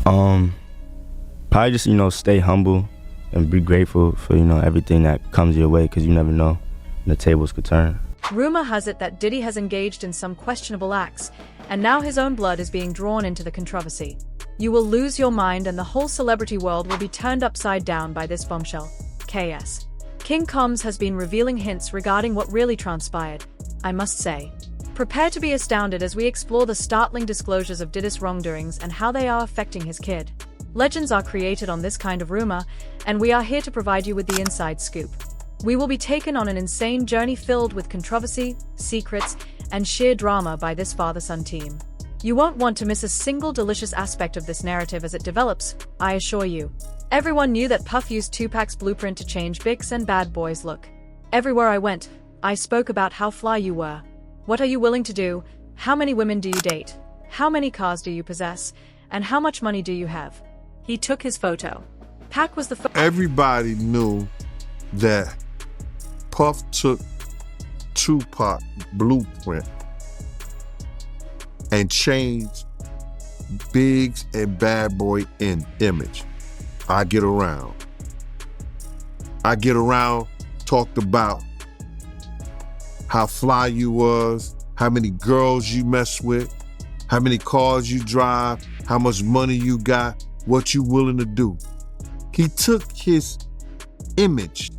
Um, Probably just, stay humble and be grateful for, everything that comes your way, because you never know when the tables could turn. Rumor has it that Diddy has engaged in some questionable acts, and now his own blood is being drawn into the controversy. You will lose your mind and the whole celebrity world will be turned upside down by this bombshell. KS. King Combs has been revealing hints regarding what really transpired, I must say. Prepare to be astounded as we explore the startling disclosures of Diddy's wrongdoings and how they are affecting his kid. Legends are created on this kind of rumor, and we are here to provide you with the inside scoop. We will be taken on an insane journey filled with controversy, secrets, and sheer drama by this father-son team. You won't want to miss a single delicious aspect of this narrative as it develops, I assure you. Everyone knew that Puff used Tupac's blueprint to change Big's and Bad Boy's look. Everywhere I went, I spoke about how fly you were. What are you willing to do? How many women do you date? How many cars do you possess? And how much money do you have? He took his photo. Pac was the first. Everybody knew that Puff took Tupac blueprint and changed Biggs and Bad Boy in image. I get around, talked about how fly you was, how many girls you mess with, how many cars you drive, how much money you got, what you willing to do. He took his image.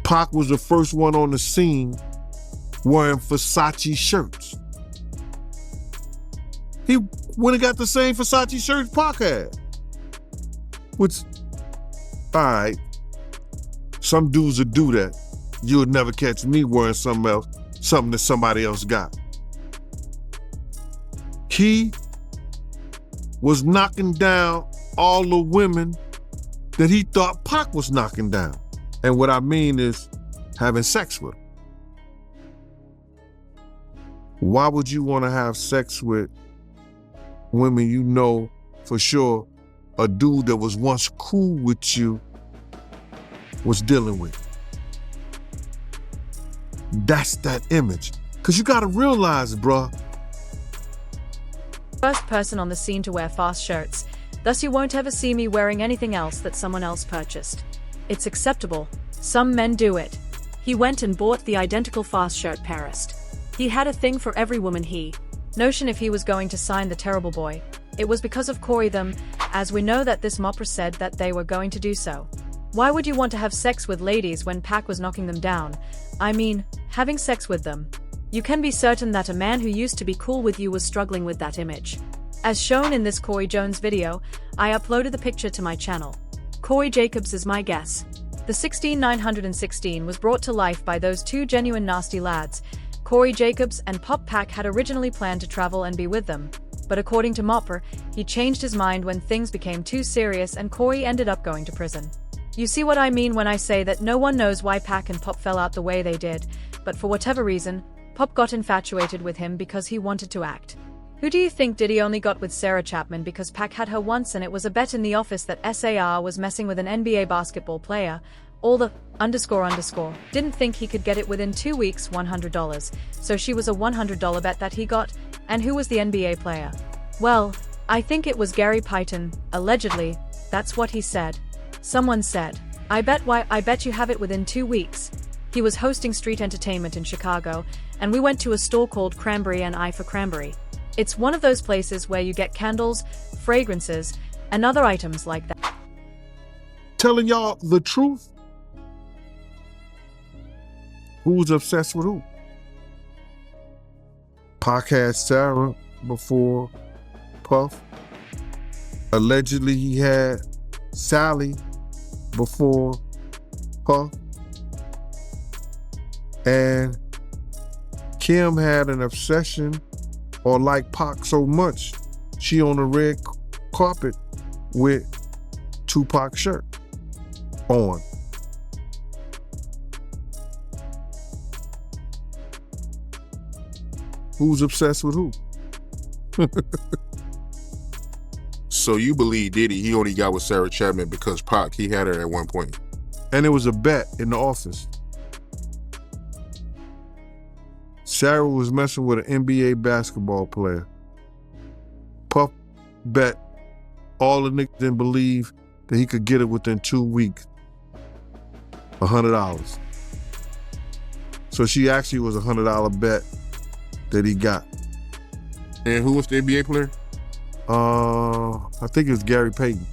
Pac was the first one on the scene wearing Versace shirts. He went and got the same Versace shirts Pac had. Which, all right, some dudes would do that. You would never catch me wearing something else, something that somebody else got. He was knocking down all the women that he thought Pac was knocking down. And what I mean is having sex with them. Why would you want to have sex with women you know for sure a dude that was once cool with you was dealing with? That's that image. Because you got to realize, bruh. First person on the scene to wear fast shirts, thus you won't ever see me wearing anything else that someone else purchased. It's acceptable. Some men do it. He went and bought the identical fast shirt Paris. He had a thing for every woman he. Notion if he was going to sign the terrible boy. It was because of Corey them, as we know that this mopper said that they were going to do so. Why would you want to have sex with ladies when Pac was knocking them down? I mean, having sex with them. You can be certain that a man who used to be cool with you was struggling with that image. As shown in this Corey Jones video, I uploaded the picture to my channel. Corey Jacobs is my guess. The 16916 was brought to life by those two genuine nasty lads. Corey Jacobs and Pop Pac had originally planned to travel and be with them. But according to Mopper, he changed his mind when things became too serious and Corey ended up going to prison. You see what I mean when I say that no one knows why Pac and Pop fell out the way they did, but for whatever reason, Pop got infatuated with him because he wanted to act. Who do you think Diddy only got with Sarah Chapman because Pac had her once and it was a bet in the office that SAR was messing with an NBA basketball player? All the __ didn't think he could get it within 2 weeks, $100. So she was a $100 bet that he got. And who was the NBA player? Well, I think it was Gary Payton, allegedly. That's what he said. Someone said, I bet you have it within 2 weeks. He was hosting street entertainment in Chicago, and we went to a store called Cranberry and I for Cranberry. It's one of those places where you get candles, fragrances, and other items like that. Telling y'all the truth? Who's obsessed with who? Pac had Sarah before Puff. Allegedly he had Sally before Puff. And Kim had an obsession or liked Pac so much, she on the red carpet with Tupac shirt on. Who's obsessed with who? So you believe Diddy, he only got with Sarah Chapman because Pac, he had her at one point. And it was a bet in the office. Sarah was messing with an NBA basketball player. Puff bet All the niggas didn't believe that he could get it within 2 weeks. $100. So she actually was a $100 bet that he got. And who was the NBA player? I think it was Gary Payton,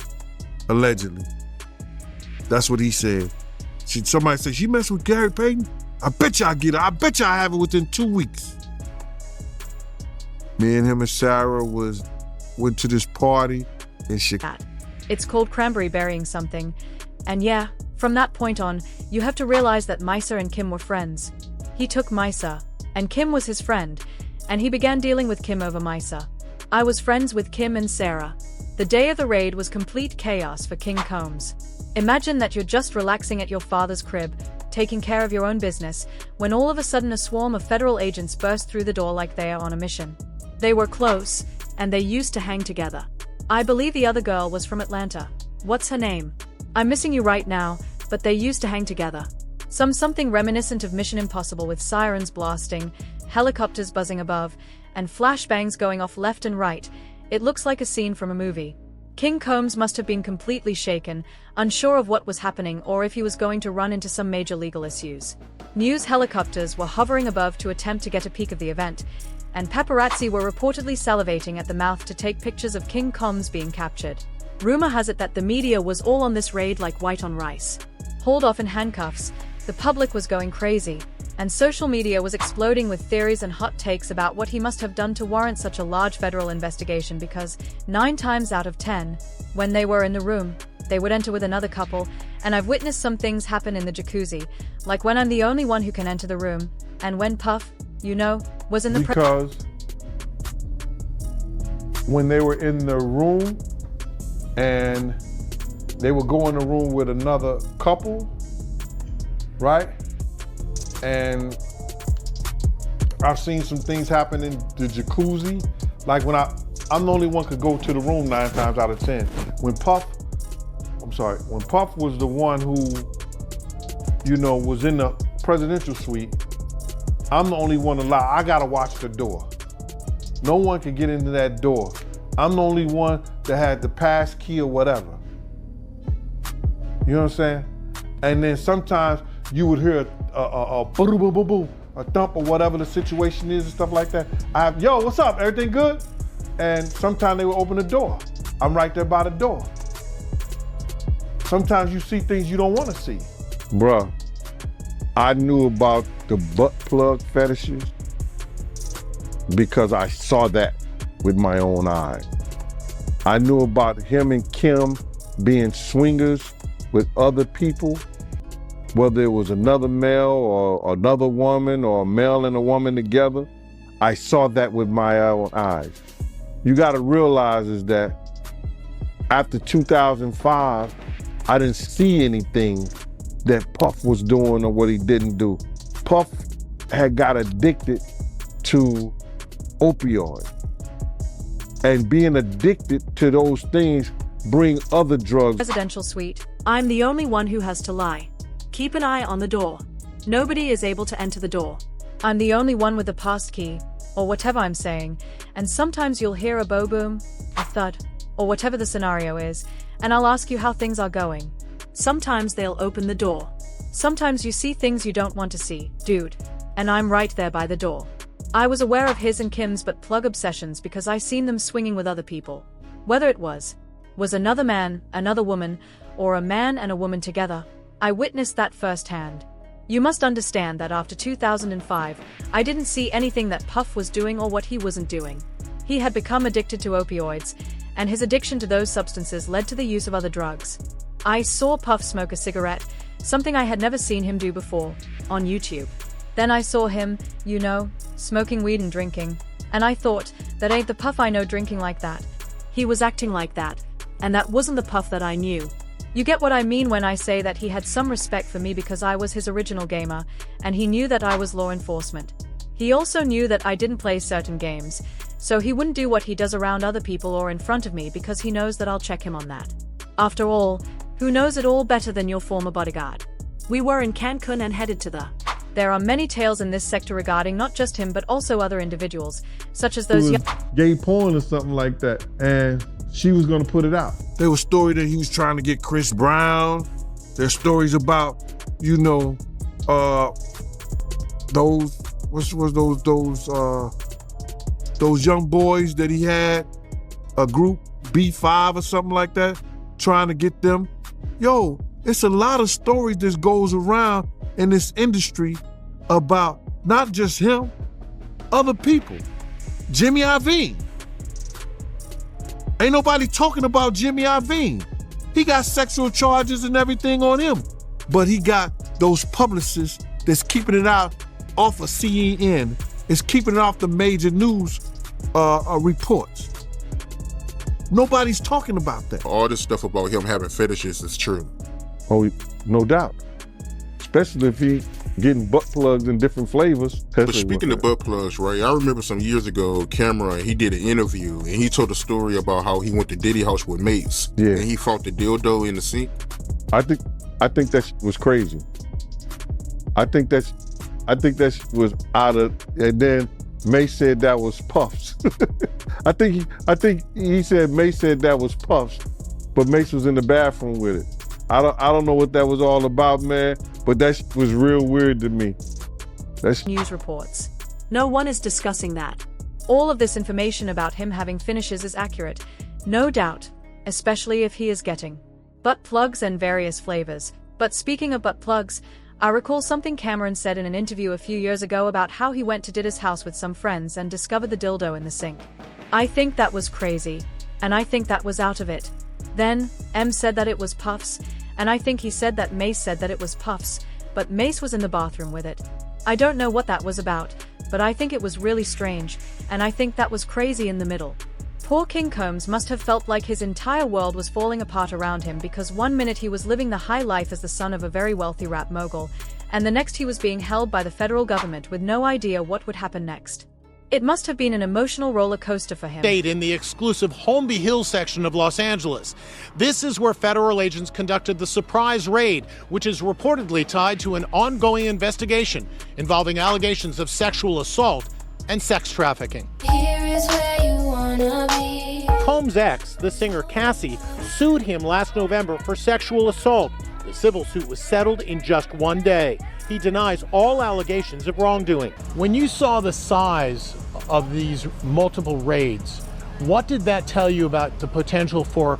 allegedly. That's what he said. Somebody said, she messed with Gary Payton? I bet you I get it. I bet you I have it within 2 weeks. Me and him and Sarah went to this party in Chicago. It's called cranberry burying something. And yeah, from that point on, you have to realize that Misa and Kim were friends. He took Misa, and Kim was his friend, and he began dealing with Kim over Misa. I was friends with Kim and Sarah. The day of the raid was complete chaos for King Combs. Imagine that you're just relaxing at your father's crib, taking care of your own business, when all of a sudden a swarm of federal agents burst through the door like they are on a mission. They were close, and they used to hang together. I believe the other girl was from Atlanta. What's her name? I'm missing you right now, but they used to hang together. Something reminiscent of Mission Impossible with sirens blasting, helicopters buzzing above, and flashbangs going off left and right. It looks like a scene from a movie. King Combs must have been completely shaken, unsure of what was happening or if he was going to run into some major legal issues. News helicopters were hovering above to attempt to get a peek of the event, and paparazzi were reportedly salivating at the mouth to take pictures of King Combs being captured. Rumor has it that the media was all on this raid like white on rice. Hauled off in handcuffs, the public was going crazy, and social media was exploding with theories and hot takes about what he must have done to warrant such a large federal investigation because 9 times out of 10, when they were in the room, they would enter with another couple, and I've witnessed some things happen in the jacuzzi, like when I'm the only one who can enter the room, and when Puff, was in the because when they were in the room and they would go in the room with another couple, right? And I've seen some things happen in the jacuzzi. Like when I'm the only one could go to the room 9 times out of 10. When Puff was the one who, was in the presidential suite, I'm the only one allowed. I gotta watch the door. No one can get into that door. I'm the only one that had the pass key or whatever. You know what I'm saying? And then sometimes you would hear a boom, boom, boom, boom, a thump or whatever the situation is and stuff like that. Yo, what's up? Everything good? And sometimes they would open the door. I'm right there by the door. Sometimes you see things you don't want to see. Bruh, I knew about the butt plug fetishes because I saw that with my own eyes. I knew about him and Kim being swingers with other people, whether it was another male or another woman or a male and a woman together. I saw that with my own eyes. You gotta realize is that after 2005, I didn't see anything that Puff was doing or what he didn't do. Puff had got addicted to opioids. And being addicted to those things bring other drugs. Residential suite. I'm the only one who has to lie. Keep an eye on the door. Nobody is able to enter the door. I'm the only one with the pass key, or whatever I'm saying, and sometimes you'll hear a boom, a thud, or whatever the scenario is, and I'll ask you how things are going. Sometimes they'll open the door. Sometimes you see things you don't want to see, dude. And I'm right there by the door. I was aware of his and Kim's butt plug obsessions because I seen them swinging with other people. Whether it was another man, another woman, or a man and a woman together, I witnessed that firsthand. You must understand that after 2005, I didn't see anything that Puff was doing or what he wasn't doing. He had become addicted to opioids, and his addiction to those substances led to the use of other drugs. I saw Puff smoke a cigarette, something I had never seen him do before, on YouTube. Then I saw him, smoking weed and drinking, and I thought, that ain't the Puff I know drinking like that. He was acting like that, and that wasn't the Puff that I knew. You get what I mean when I say that he had some respect for me because I was his original gamer, and he knew that I was law enforcement. He also knew that I didn't play certain games, so he wouldn't do what he does around other people or in front of me because he knows that I'll check him on that. After all, who knows it all better than your former bodyguard? We were in Cancun and headed to the... There are many tales in this sector regarding not just him but also other individuals, such as those gay porn or something like that. And she was gonna put it out. There was story that he was trying to get Chris Brown. There's stories about, you know, those young boys that he had, a group B5 or something like that, trying to get them. Yo, it's a lot of stories that goes around in this industry about not just him, other people. Jimmy Iovine. Ain't nobody talking about Jimmy Iovine. He got sexual charges and everything on him, but he got those publicists that's keeping it out off of CNN. It's keeping it off the major news reports. Nobody's talking about that. All this stuff about him having fetishes is true. Oh, no doubt. Especially if he getting butt plugs in different flavors. But speaking of butt plugs, right, I remember some years ago, Cameron, he did an interview and he told a story about how he went to Diddy house with mates. Yeah. And he fought the dildo in the sink. I think that was crazy. I think that was out of, and then Mace said that was Puffs. I think he said Mace said that was Puffs, but Mace was in the bathroom with it. I don't know what that was all about, man, but that was real weird to me. News reports. No one is discussing that. All of this information about him having finishes is accurate, no doubt, especially if he is getting butt plugs and various flavors. But speaking of butt plugs, I recall something Cameron said in an interview a few years ago about how he went to Diddy's house with some friends and discovered the dildo in the sink. I think that was crazy, and I think that was out of it. Then, M said that it was Puffs, and I think he said that Mace said that it was Puffs, but Mace was in the bathroom with it. I don't know what that was about, but I think it was really strange, and I think that was crazy in the middle. Poor King Combs must have felt like his entire world was falling apart around him, because one minute he was living the high life as the son of a very wealthy rap mogul, and the next he was being held by the federal government with no idea what would happen next. It must have been an emotional roller coaster for him. In the exclusive Holmby Hill section of Los Angeles. This is where federal agents conducted the surprise raid, which is reportedly tied to an ongoing investigation involving allegations of sexual assault and sex trafficking. Here is where you wanna be. Combs' ex, the singer Cassie, sued him last November for sexual assault. The civil suit was settled in just one day. He denies all allegations of wrongdoing. When you saw the size of these multiple raids, what did that tell you about the potential for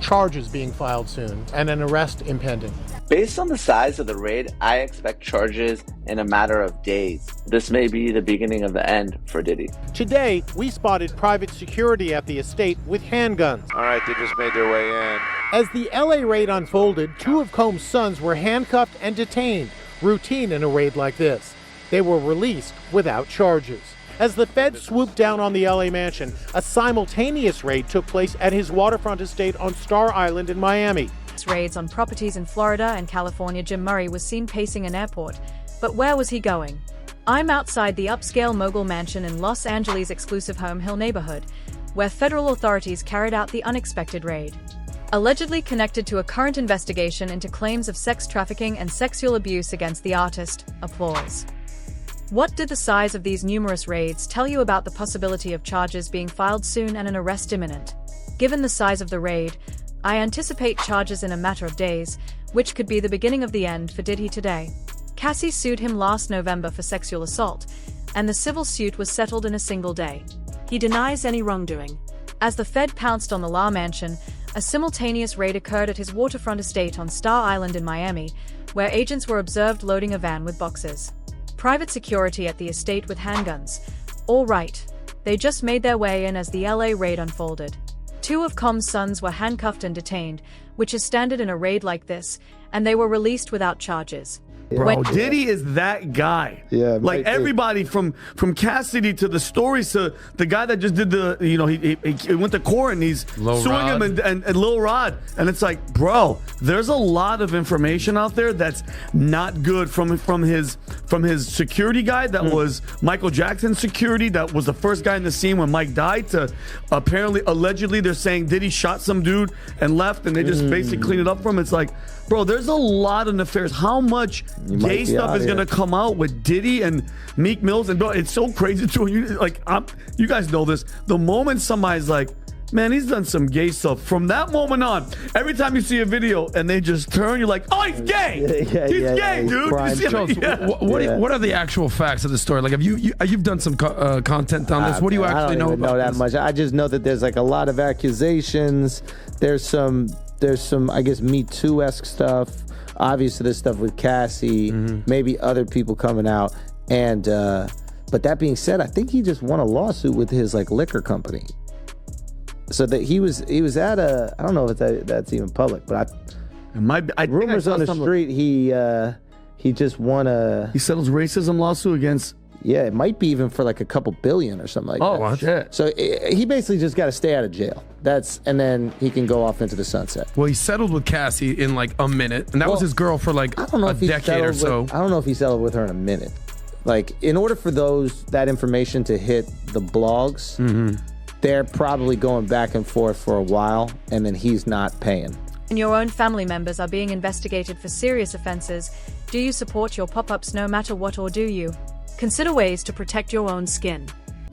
charges being filed soon and an arrest impending? Based on the size of the raid, I expect charges in a matter of days. This may be the beginning of the end for Diddy. Today, we spotted private security at the estate with handguns. All right, they just made their way in. As the LA raid unfolded, two of Combs' sons were handcuffed and detained, routine in a raid like this. They were released without charges. As the feds swooped down on the LA mansion, a simultaneous raid took place at his waterfront estate on Star Island in Miami. Raids on properties in Florida and California. Jim Murray was seen pacing an airport. But where was he going? I'm outside the upscale mogul mansion in Los Angeles' exclusive Home Hill neighborhood, where federal authorities carried out the unexpected raid. Allegedly connected to a current investigation into claims of sex trafficking and sexual abuse against the artist. Applause. What did the size of these numerous raids tell you about the possibility of charges being filed soon and an arrest imminent? Given the size of the raid, I anticipate charges in a matter of days, which could be the beginning of the end for Diddy today. Cassie sued him last November for sexual assault, and the civil suit was settled in a single day. He denies any wrongdoing. As the Fed pounced on the La Mansion, a simultaneous raid occurred at his waterfront estate on Star Island in Miami, where agents were observed loading a van with boxes. Private security at the estate with handguns. All right, they just made their way in as the LA raid unfolded. Two of Combs' sons were handcuffed and detained, which is standard in a raid like this, and they were released without charges. Bro, Diddy is that guy. Yeah, like everybody from Cassidy to the stories to the guy that just did the, you know, he went to court and he's suing him and Lil Rod. And it's like, bro, there's a lot of information out there that's not good from his security guy that was Michael Jackson's security, that was the first guy in the scene when Mike died, to apparently, allegedly, they're saying Diddy shot some dude and left and they just basically cleaned it up for him. It's like, bro, there's a lot of nefarious. How much gay stuff is gonna come out with Diddy and Meek Mills? And bro, it's so crazy too. You guys know this. The moment somebody's like, Man, he's done some gay stuff. From that moment on, every time you see a video and they just turn, you're like, oh, he's gay. He's gay, dude. You see Jones, what are the actual facts of the story? Like, you've done some content on this. What do you actually know about know that this? much. I just know that there's like a lot of accusations. There's some I guess Me Too-esque stuff. Obviously, there's stuff with Cassie, maybe other people coming out, and but that being said, I think he just won a lawsuit with his like liquor company. So that he was at a, I don't know if that's even public, but rumors on the street he just won a. He settles racism lawsuit against. Yeah, it might be even for like a couple billion or something like that. Oh shit! So he basically just got to stay out of jail. And then he can go off into the sunset. Well, he settled with Cassie in like a minute, and that was his girl for like a decade or so. I don't know if he settled with her in a minute. Like, in order for that information to hit the blogs, they're probably going back and forth for a while, and then he's not paying. And your own family members are being investigated for serious offenses. Do you support your pop-ups no matter what, or do you? Consider ways to protect your own skin.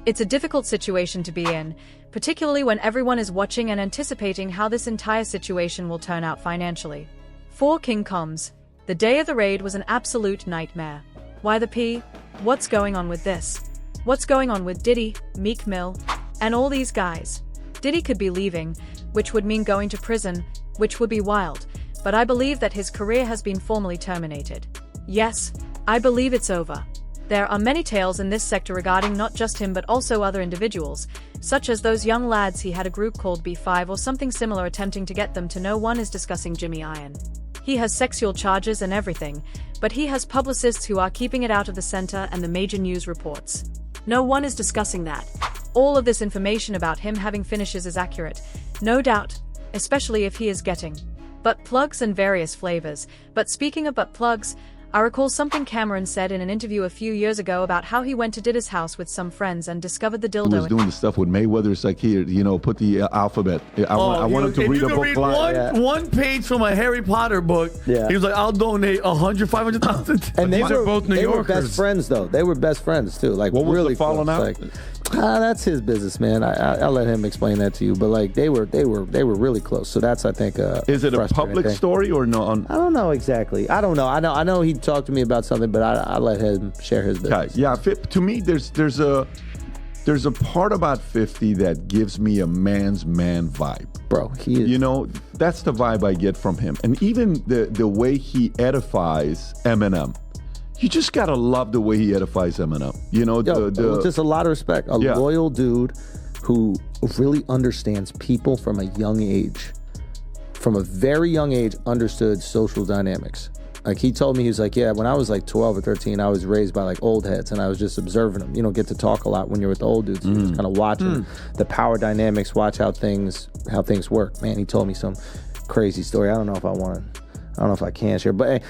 It's a difficult situation to be in, particularly when everyone is watching and anticipating how this entire situation will turn out financially. For King Combs, the day of the raid was an absolute nightmare. Why the P? What's going on with this? What's going on with Diddy, Meek Mill, and all these guys? Diddy could be leaving, which would mean going to prison, which would be wild, but I believe that his career has been formally terminated. Yes, I believe it's over. There are many tales in this sector regarding not just him but also other individuals, such as those young lads he had a group called B5 or something similar attempting to get them to know. One is discussing Jimmy Iron. He has sexual charges and everything, but he has publicists who are keeping it out of the center and the major news reports. No one is discussing that. All of this information about him having finishes is accurate, no doubt, especially if he is getting butt plugs and various flavors. But speaking of butt plugs, I recall something Cameron said in an interview a few years ago about how he went to Diddy's house with some friends and discovered the dildo. He was doing the stuff with Mayweather. It's like, here, put the alphabet. I want him to read a book. One page from a Harry Potter book. Yeah. He was like, I'll donate 100, 500,000. And these are both New Yorkers. They were best friends, though. They were best friends, too. Like, what was really the falling out? Like, that's his business, man. I'll let him explain that to you. But like, they were really close. So that's, I think, is it a public story or no? I don't know exactly. I don't know. I know he talked to me about something, but I let him share his business. Okay. Yeah. To me, there's a part about 50 that gives me a man's man vibe. Bro, he is. That's the vibe I get from him. And even the way he edifies Eminem. You just gotta love the way he edifies Eminem. Just a lot of respect. A loyal dude who really understands people from a young age. From a very young age, understood social dynamics. Like, he told me, he was like, yeah, when I was like 12 or 13, I was raised by like old heads, and I was just observing them. You don't get to talk a lot when you're with the old dudes. You're just kind of watching the power dynamics, watch how things work. Man, he told me some crazy story. I don't know if I can share, but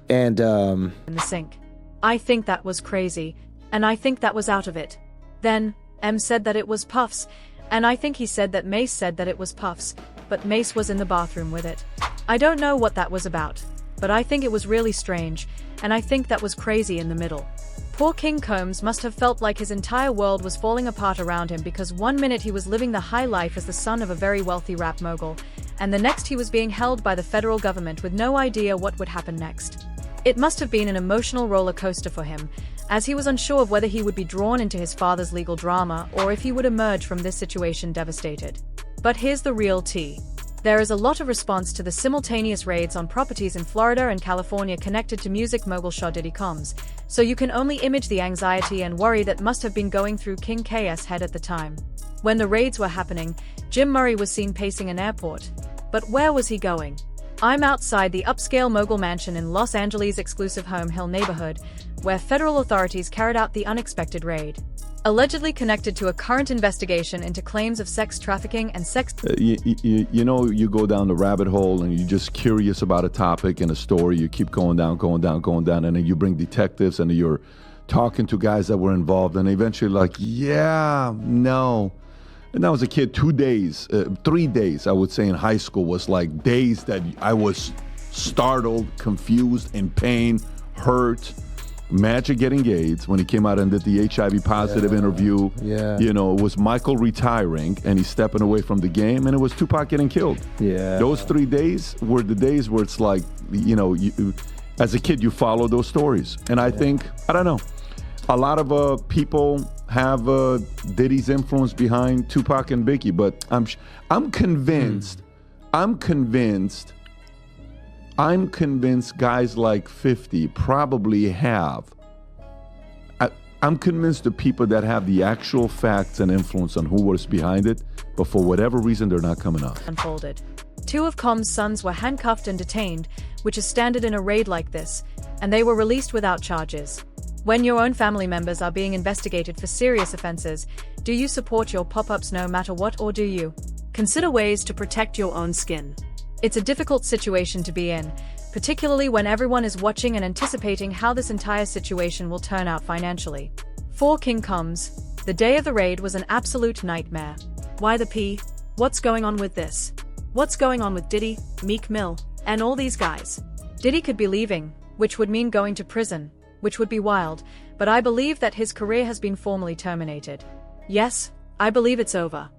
in the sink. I think that was crazy, and I think that was out of it. Then, M said that it was Puffs, and I think he said that Mace said that it was Puffs, but Mace was in the bathroom with it. I don't know what that was about, but I think it was really strange, and I think that was crazy in the middle. Poor King Combs must have felt like his entire world was falling apart around him, because one minute he was living the high life as the son of a very wealthy rap mogul, and the next he was being held by the federal government with no idea what would happen next. It must have been an emotional roller coaster for him, as he was unsure of whether he would be drawn into his father's legal drama or if he would emerge from this situation devastated. But here's the real tea. There is a lot of response to the simultaneous raids on properties in Florida and California connected to music mogul Diddy Combs, so you can only imagine the anxiety and worry that must have been going through King K's head at the time. When the raids were happening, Jim Murray was seen pacing an airport. But where was he going? I'm outside the upscale mogul mansion in Los Angeles' exclusive Home Hill neighborhood, where federal authorities carried out the unexpected raid. Allegedly connected to a current investigation into claims of sex trafficking and sex... You go down the rabbit hole and you're just curious about a topic and a story. You keep going down, and then you bring detectives and you're talking to guys that were involved, and eventually like, yeah, no. And I was a kid, 2 days, 3 days, I would say, in high school was like days that I was startled, confused, in pain, hurt, Magic getting AIDS when he came out and did the HIV positive interview. Yeah. You know, it was Michael retiring and he's stepping away from the game, and it was Tupac getting killed. Yeah. Those 3 days were the days where it's like, you know, as a kid, you follow those stories. And I think, I don't know, a lot of people have Diddy's influence behind Tupac and Biggie, but I'm convinced guys like 50 probably have. I'm convinced the people that have the actual facts and influence on who was behind it, but for whatever reason, they're not coming up. Unfolded. 2 of Combs' sons were handcuffed and detained, which is standard in a raid like this, and they were released without charges. When your own family members are being investigated for serious offenses, do you support your pop-ups no matter what, or do you consider ways to protect your own skin? It's a difficult situation to be in, particularly when everyone is watching and anticipating how this entire situation will turn out financially. For King Combs, the day of the raid was an absolute nightmare. Why the P? What's going on with this? What's going on with Diddy, Meek Mill, and all these guys? Diddy could be leaving, which would mean going to prison, which would be wild, but I believe that his career has been formally terminated. Yes, I believe it's over.